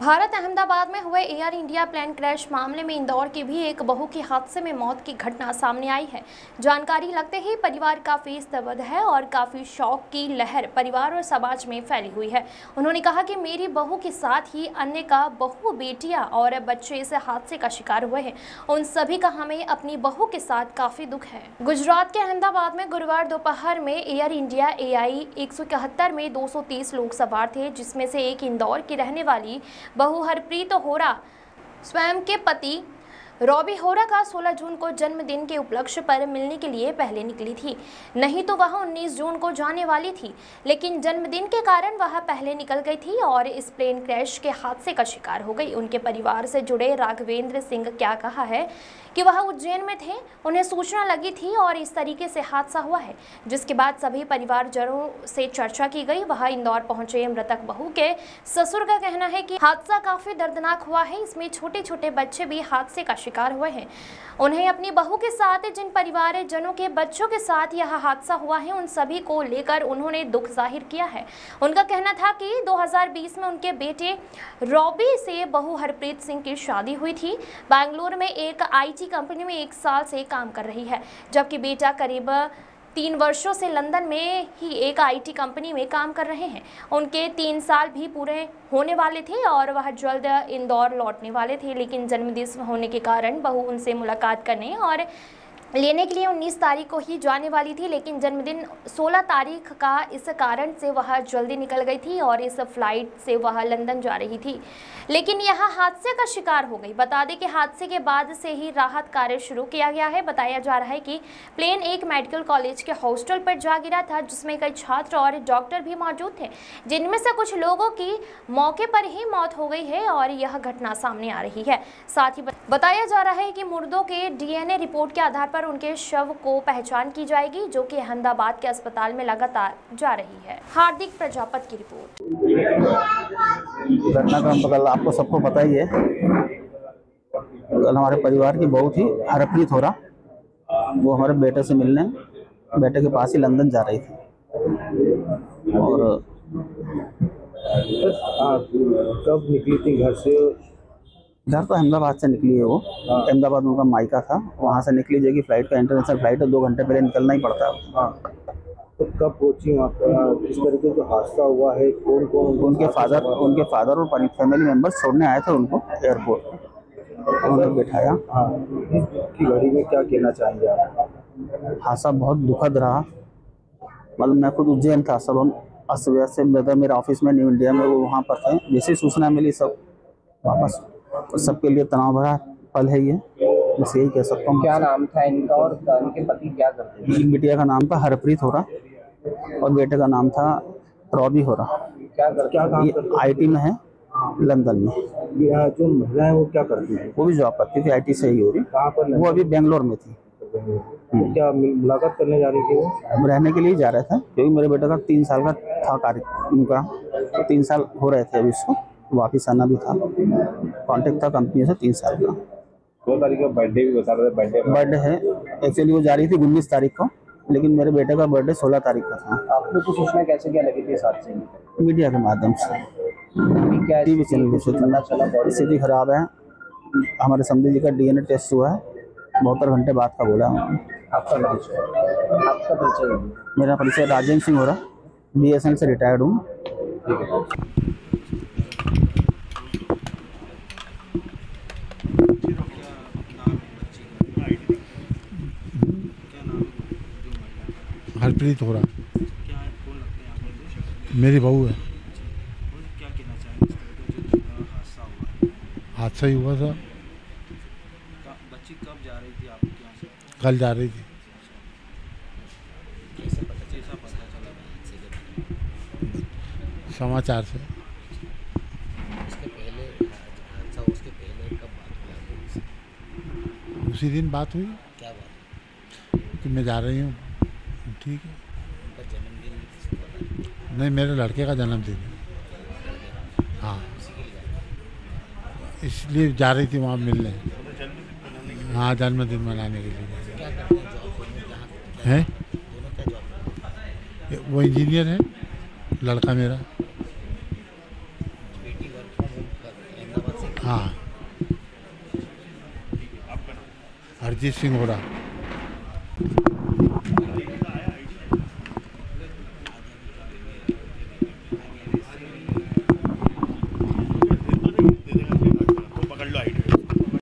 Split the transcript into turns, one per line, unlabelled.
भारत अहमदाबाद में हुए air India plane crash मामले में इंदौर की भी एक बहू की हादसे में मौत की घटना सामने आई है। जानकारी लगते ही परिवार काफी स्तब्ध है और काफी शौक की लहर परिवार और समाज में फैली हुई है। उन्होंने कहा कि मेरी बहू के साथ ही अन्य का बहू, बेटियां और बच्चे इस हादसे का शिकार हुए हैं। उन सभी का हमें अपनी बहू के साथ काफी दुख है। गुजरात के अहमदाबाद में गुरुवार दोपहर में एयर इंडिया AI 171 में 230 लोग सवार थे, जिसमें से एक इंदौर की रहने वाली बहू हरप्रीत होरा स्वयं के पति रॉबी होरा का 16 जून को जन्मदिन के उपलक्ष्य पर मिलने के लिए पहले निकली थी। नहीं तो वह 19 जून को जाने वाली थी, लेकिन जन्मदिन के कारण वह पहले निकल गई थी और इस प्लेन क्रैश के हादसे का शिकार हो गई। उनके परिवार से जुड़े राघवेंद्र सिंह क्या कहा है कि वह उज्जैन में थे, उन्हें सूचना लगी थी और इस तरीके से हादसा हुआ है, जिसके बाद सभी परिवारजनों से चर्चा की गई। वह इंदौर पहुंचे मृतक बहू के ससुर का कहना है कि हादसा काफी दर्दनाक हुआ है, इसमें छोटे छोटे बच्चे भी हादसे का शिकार हुए हैं। उन्हें अपनी बहू के साथ जिन परिवारजनों के बच्चों के साथ यह हादसा हुआ है, उन सभी को लेकर उन्होंने दुख जाहिर किया है। उनका कहना था कि 2020 में उनके बेटे रॉबी से बहू हरप्रीत सिंह की शादी हुई थी। बेंगलुरु में एक IT कंपनी में 1 साल से काम कर रही है, जबकि बेटा करीब 3 वर्षों से लंदन में ही एक IT कंपनी में काम कर रहे हैं। उनके 3 साल भी पूरे होने वाले थे और वह जल्द इंदौर लौटने वाले थे, लेकिन जन्मदिन होने के कारण बहू उनसे मुलाकात करने और लेने के लिए 19 तारीख को ही जाने वाली थी, लेकिन जन्मदिन 16 तारीख का इस कारण से वह जल्दी निकल गई थी और इस फ्लाइट से वह लंदन जा रही थी, लेकिन यह हादसे का शिकार हो गई। बता दें कि हादसे के बाद से ही राहत कार्य शुरू किया गया है। बताया जा रहा है कि प्लेन एक मेडिकल कॉलेज के हॉस्टल पर जा गिरा था, जिसमें कई छात्र और डॉक्टर भी मौजूद थे, जिनमें से कुछ लोगों की मौके पर ही मौत हो गई है और यह घटना सामने आ रही है। साथ ही बताया जा रहा है कि मुर्दों के DNA रिपोर्ट के आधार पर उनके शव को पहचान की जाएगी, जो कि अहमदाबाद के अस्पताल में लगातार जा रही है। हार्दिक प्रजापत की रिपोर्ट।
घटना का कल आपको सबको पता ही है। कल हमारे परिवार की बहू थी हरप्रीत होरा, वो हमारे बेटे से मिलने बेटे के पास ही लंदन जा रही थी और
कब निकली थी घर से?
घर तो अहमदाबाद से निकली है वो। अहमदाबाद में उनका मायका था, वहाँ से निकली जो कि फ्लाइट का इंटरनेशनल फ्लाइट है, 2 घंटे पहले निकलना ही पड़ता है।
तो कब पहुंची वहाँ पर? किस तरीके का हादसा हुआ है? कौन कौन?
उनके फादर और फैमिली मेम्बर्स छोड़ने आए थे उनको एयरपोर्ट पर, उन्होंने बिठाया।
की घड़ी में क्या कहना चाहेंगे आप?
हादसा बहुत दुखद रहा। मतलब मैं खुद उज्जैन था, सब हम अस्त व्यस्त से, ब्रदर मेरा ऑफिस में न्यू इंडिया में, वो वहाँ पर थे। जैसे सूचना मिली सब वापस, सबके लिए तनाव भरा पल है ये, बस यही कह सकता हूँ।
क्या नाम था इनका और इनके पति क्या करते थे?
बिटिया का नाम था हरप्रीत होरा और बेटे का नाम था रॉबी होरा।
क्या काम करते?
IT में है लंदन में।
जो महिला है वो क्या करती है?
वो भी जॉब करती थी, IT से ही हो रही।
कहाँ पर?
वो अभी बेंगलोर में थी।
क्या मुलाकात करने जा रही थी वो?
रहने के लिए जा रहा था, क्योंकि मेरे बेटे का 3 साल का था कार्य उनका, तो 3 साल हो रहे थे अभी उसको, वापिस आना भी था। कॉन्टेक्ट था कंपनी से 3 साल का।
2 तारीख का बर्थडे भी बता रहे थे।
बर्थडे है एक्चुअली, वो जा रही थी 19 तारीख को, लेकिन मेरे बेटे का बर्थडे 16 तारीख का था।
आपको कुछ सूचना कैसे क्या लगी थी इस हादसे में?
मीडिया के माध्यम से, TV चैनल की सूचना चला। स्थिति खराब है। हमारे समधी जी का DNA टेस्ट हुआ है, 72 घंटे बाद का बोला उन्होंने।
आपका परिचय?
मेरा परिचय राजेंद्र सिंह हो रहा, BSN से रिटायर्ड हूँ।
हरप्रीत हो रहा, मेरी बहू है।
क्या कहना चाहेंगे?
हादसा ही हुआ था।
बच्ची कब जा रही थी आपके यहाँ से?
कल जा रही थी।
कैसा पता चला?
समाचार से।
उसके पहले कब बात हुई?
उसी दिन बात हुई
क्या बात?
कि मैं जा रही हूँ। ठीक है।
उनका जन्मदिन?
नहीं, मेरे लड़के का जन्मदिन है। हाँ, इसलिए जा रही थी वहाँ मिलने। हाँ, जन्मदिन मनाने के लिए।
क्या करते हैं जॉब?
हैं?
दोनों क्या जॉब?
वो इंजीनियर है, लड़का मेरा।
बेटी वर्क फ्रॉम होम
हाँ। हरजीत सिंह हो रहा।